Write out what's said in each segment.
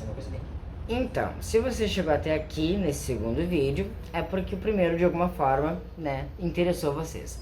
uma coisa bem... Então, se você chegou até aqui nesse segundo vídeo, é porque o primeiro de alguma forma, né, interessou vocês.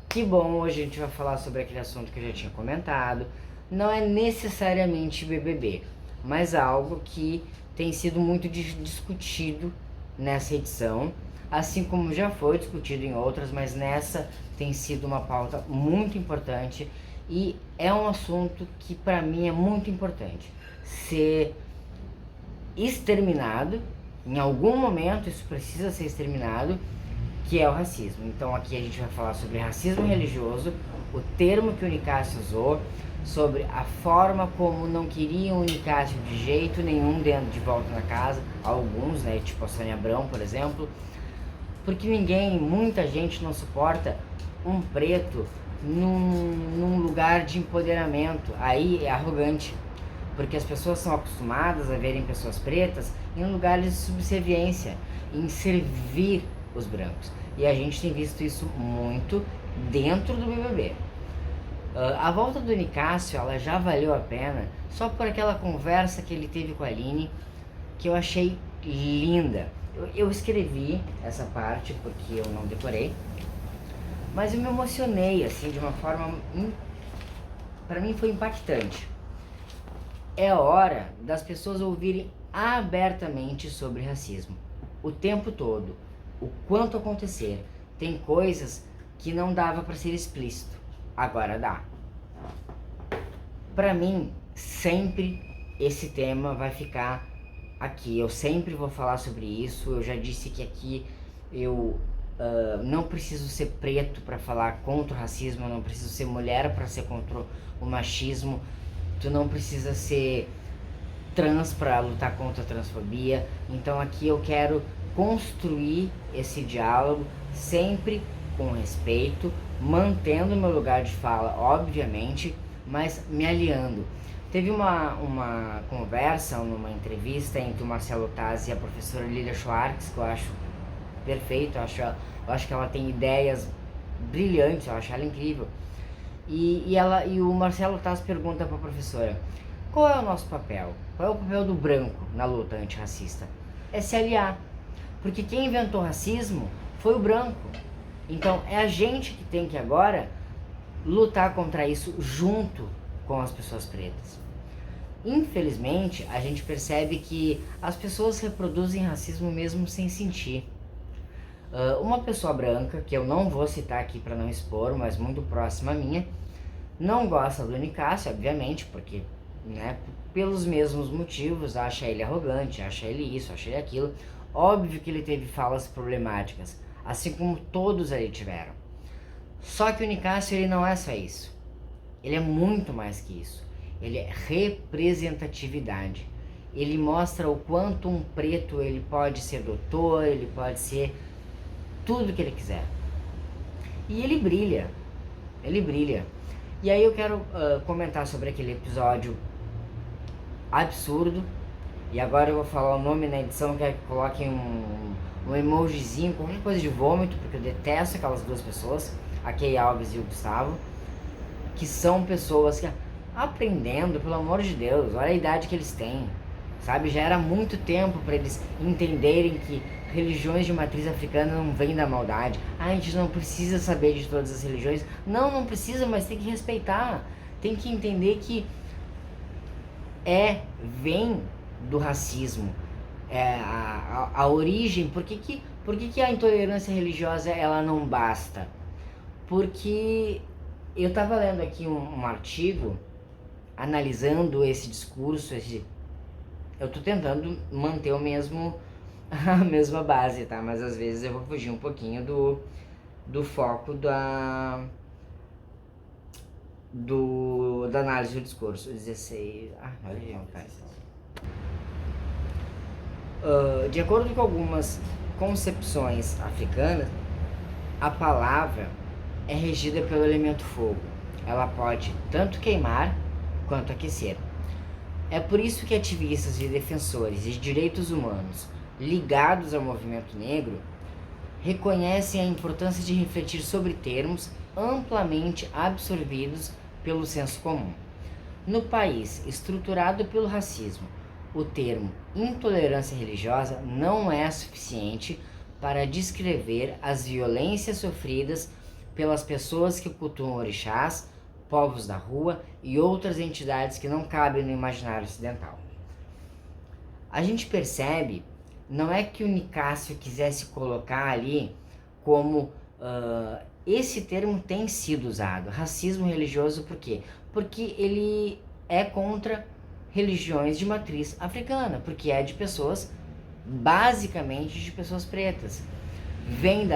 Que bom, hoje a gente vai falar sobre aquele assunto que eu já tinha comentado. Não é necessariamente BBB, mas algo que tem sido muito discutido nessa edição, assim como já foi discutido em outras, mas nessa tem sido uma pauta muito importante e é um assunto que para mim é muito importante ser exterminado. Em algum momento isso precisa ser exterminado, que é o racismo. Então aqui a gente vai falar sobre racismo religioso, o termo que o Nicásio usou, sobre a forma como não queriam o Nicásio de jeito nenhum dentro de Volta na Casa, alguns, né, tipo a Sônia Abrão, por exemplo, porque muita gente não suporta um preto num lugar de empoderamento. Aí é arrogante, porque as pessoas são acostumadas a verem pessoas pretas em lugares de subserviência, em servir os brancos. E a gente tem visto isso muito dentro do BBB. A volta do Nicásio, ela já valeu a pena só por aquela conversa que ele teve com a Aline, que eu achei linda. Eu escrevi essa parte porque eu não decorei, mas eu me emocionei assim de uma forma, para mim foi impactante. É hora das pessoas ouvirem abertamente sobre racismo, o tempo todo, o quanto acontecer. Tem coisas que não dava para ser explícito, agora dá. Para mim, sempre esse tema vai ficar aqui, eu sempre vou falar sobre isso. Eu já disse que aqui eu não preciso ser preto para falar contra o racismo, eu não preciso ser mulher para ser contra o machismo, tu não precisa ser trans para lutar contra a transfobia. Então aqui eu quero construir esse diálogo sempre com respeito, mantendo meu lugar de fala, obviamente, mas me aliando. Teve uma conversa, uma entrevista entre o Marcelo Taz e a professora Lilia Schwartz, que eu acho perfeito, eu acho que ela tem ideias brilhantes, eu acho ela incrível. E o Marcelo Taz pergunta para a professora: qual é o nosso papel? Qual é o papel do branco na luta antirracista? É se aliar, porque quem inventou racismo foi o branco. Então é a gente que tem que agora lutar contra isso junto com as pessoas pretas. Infelizmente, a gente percebe que as pessoas reproduzem racismo mesmo sem sentir. Uma pessoa branca, que eu não vou citar aqui para não expor, mas muito próxima a minha, não gosta do Nicásio, obviamente, porque, né, pelos mesmos motivos, acha ele arrogante, acha ele isso, acha ele aquilo. Óbvio que ele teve falas problemáticas, assim como todos ali tiveram. Só que o Nicásio, ele não é só isso. Ele é muito mais que isso. Ele é representatividade. Ele mostra o quanto um preto ele pode ser doutor, ele pode ser tudo que ele quiser. E ele brilha. Ele brilha. E aí eu quero comentar sobre aquele episódio absurdo. E agora eu vou falar o nome na edição, quero que coloquem um emojizinho, qualquer coisa de vômito, porque eu detesto aquelas duas pessoas, a Kay Alves e o Gustavo, que são pessoas que, aprendendo, pelo amor de Deus, olha a idade que eles têm, sabe? Já era muito tempo para eles entenderem que religiões de matriz africana não vêm da maldade. A gente não precisa saber de todas as religiões. Não precisa, mas tem que respeitar. Tem que entender que vem do racismo. A origem, por que a intolerância religiosa ela não basta? Porque eu estava lendo aqui um artigo analisando esse discurso, eu tô tentando manter a mesma base, tá? Mas às vezes eu vou fugir um pouquinho do foco da análise do discurso. 16... olha, cara. De acordo com algumas concepções africanas, a palavra é regida pelo elemento fogo. Ela pode tanto queimar quanto aquecer. É por isso que ativistas e defensores de direitos humanos ligados ao movimento negro reconhecem a importância de refletir sobre termos amplamente absorvidos pelo senso comum. No país estruturado pelo racismo, o termo intolerância religiosa não é suficiente para descrever as violências sofridas pelas pessoas que cultuam orixás, povos da rua e outras entidades que não cabem no imaginário ocidental. A gente percebe, não é que o Nicásio quisesse colocar ali como esse termo tem sido usado, racismo religioso, por quê? Porque ele é contra religiões de matriz africana, porque é de pessoas, basicamente de pessoas pretas. Vem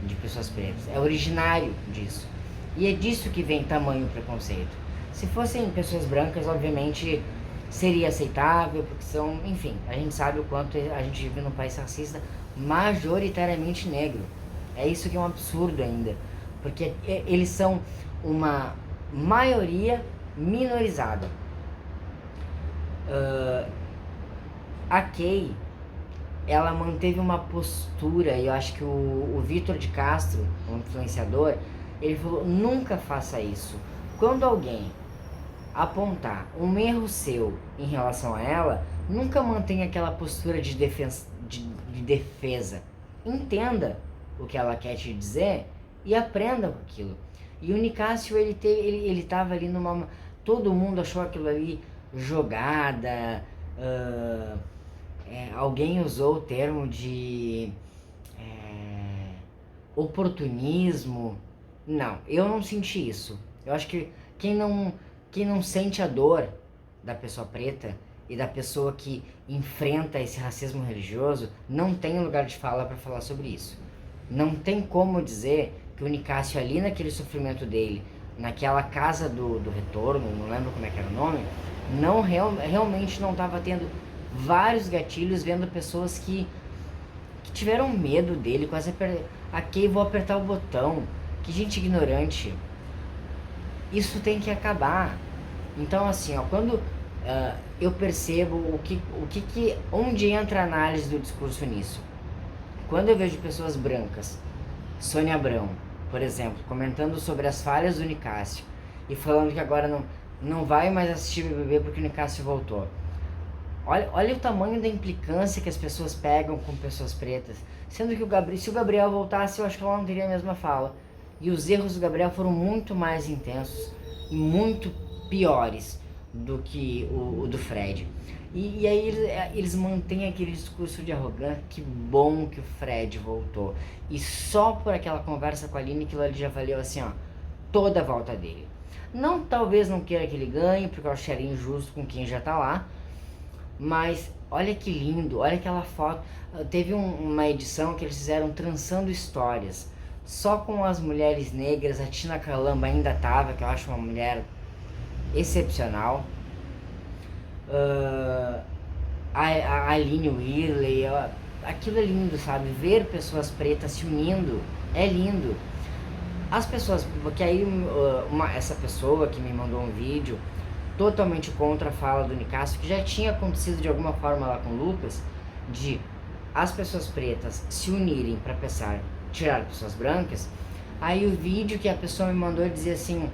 de pessoas pretas, é originário disso. E é disso que vem tamanho preconceito. Se fossem pessoas brancas, obviamente seria aceitável, porque são, enfim, a gente sabe o quanto a gente vive num país racista majoritariamente negro. É isso que é um absurdo ainda, porque eles são uma maioria minorizada. A Kay, ela manteve uma postura, e eu acho que o Vitor de Castro, um influenciador, ele falou, nunca faça isso. Quando alguém apontar um erro seu em relação a ela, nunca mantenha aquela postura de defesa. Entenda o que ela quer te dizer e aprenda com aquilo. E o Nicásio, ele tava ali numa... Todo mundo achou aquilo ali jogada, alguém usou o termo de oportunismo. Não, eu não senti isso. Eu acho que quem não sente a dor da pessoa preta e da pessoa que enfrenta esse racismo religioso não tem lugar de fala para falar sobre isso. Não tem como dizer que o Nicásio ali naquele sofrimento dele, naquela casa do retorno, não lembro como é que era o nome, realmente não estava tendo vários gatilhos, vendo pessoas que tiveram medo dele, quase aqui vou apertar o botão, que gente ignorante. Isso tem que acabar. Então assim, ó, quando eu percebo onde entra a análise do discurso nisso. Quando eu vejo pessoas brancas, Sônia Abrão, por exemplo, comentando sobre as falhas do Nicásio e falando que agora não vai mais assistir BBB porque o Nicásio voltou. Olha o tamanho da implicância que as pessoas pegam com pessoas pretas. Sendo que se o Gabriel voltasse, eu acho que ela não teria a mesma fala. E os erros do Gabriel foram muito mais intensos e muito piores do que o do Fred. E aí eles mantêm aquele discurso de arrogância, que bom que o Fred voltou. E só por aquela conversa com a Aline, aquilo ali já valeu assim, ó, toda a volta dele. Talvez não queira que ele ganhe, porque eu acharia injusto com quem já tá lá. Mas olha que lindo, olha aquela foto. Teve uma edição que eles fizeram trançando histórias, só com as mulheres negras. A Tina Calamba ainda tava, que eu acho uma mulher excepcional. A Aline Whirley, aquilo é lindo, sabe? Ver pessoas pretas se unindo é lindo. As pessoas, porque aí essa pessoa que me mandou um vídeo totalmente contra a fala do Nicásio, que já tinha acontecido de alguma forma lá com o Lucas, de as pessoas pretas se unirem para pensar tirar pessoas brancas. Aí o vídeo que a pessoa me mandou dizia assim: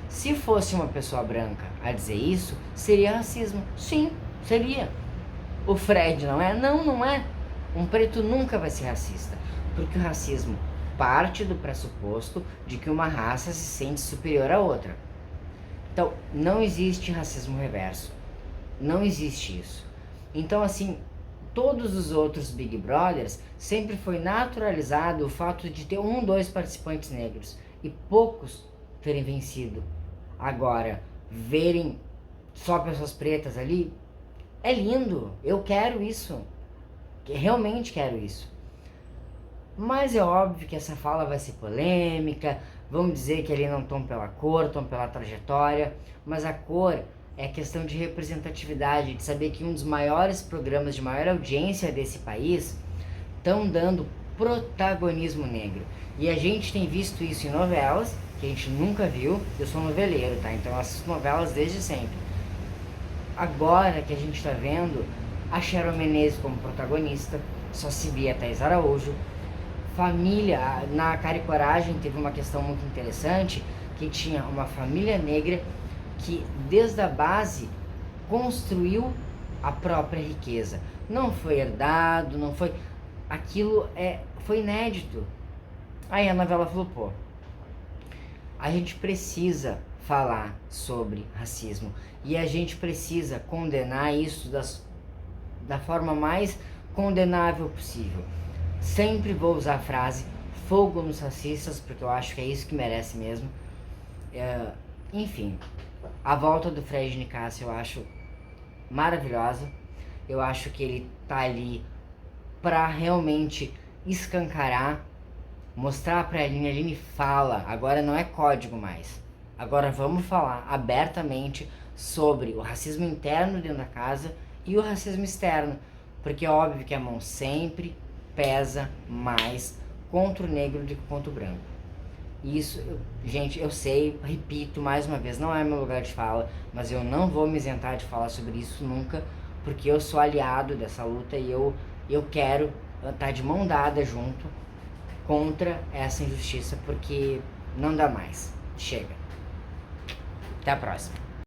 se fosse uma pessoa branca a dizer isso, seria racismo. Sim, seria. O Fred não é? Não, não é. Um preto nunca vai ser racista, porque o racismo parte do pressuposto de que uma raça se sente superior à outra. Então, não existe racismo reverso. Não existe isso. Então, assim, todos os outros Big Brothers sempre foi naturalizado o fato de ter 2 participantes negros e poucos terem vencido. Agora, verem só pessoas pretas ali, é lindo. Eu quero isso. Realmente quero isso. Mas é óbvio que essa fala vai ser polêmica. Vamos dizer que ali não estão pela cor, estão pela trajetória. Mas a cor é questão de representatividade, de saber que um dos maiores programas de maior audiência desse país estão dando protagonismo negro. E a gente tem visto isso em novelas, que a gente nunca viu. Eu sou noveleiro, tá? Então eu assisto novelas desde sempre. Agora que a gente tá vendo a Sharon Menezes como protagonista, só se via a Thaís Araújo. Família, na Cara e Coragem teve uma questão muito interessante, que tinha uma família negra que desde a base construiu a própria riqueza. Não foi herdado, não foi... Aquilo foi inédito. Aí a novela falou, pô, a gente precisa falar sobre racismo e a gente precisa condenar isso da forma mais condenável possível. Sempre vou usar a frase fogo nos racistas, porque eu acho que é isso que merece mesmo. Enfim, a volta do Fred Nicásio eu acho maravilhosa. Eu acho que ele tá ali pra realmente escancarar, mostrar pra Aline fala, agora não é código mais. Agora vamos falar abertamente sobre o racismo interno dentro da casa e o racismo externo, porque é óbvio que a mão sempre pesa mais contra o negro do que contra o branco. Isso, gente, eu sei, repito mais uma vez, não é meu lugar de fala, mas eu não vou me isentar de falar sobre isso nunca, porque eu sou aliado dessa luta e eu quero estar de mão dada junto contra essa injustiça, porque não dá mais. Chega. Até a próxima.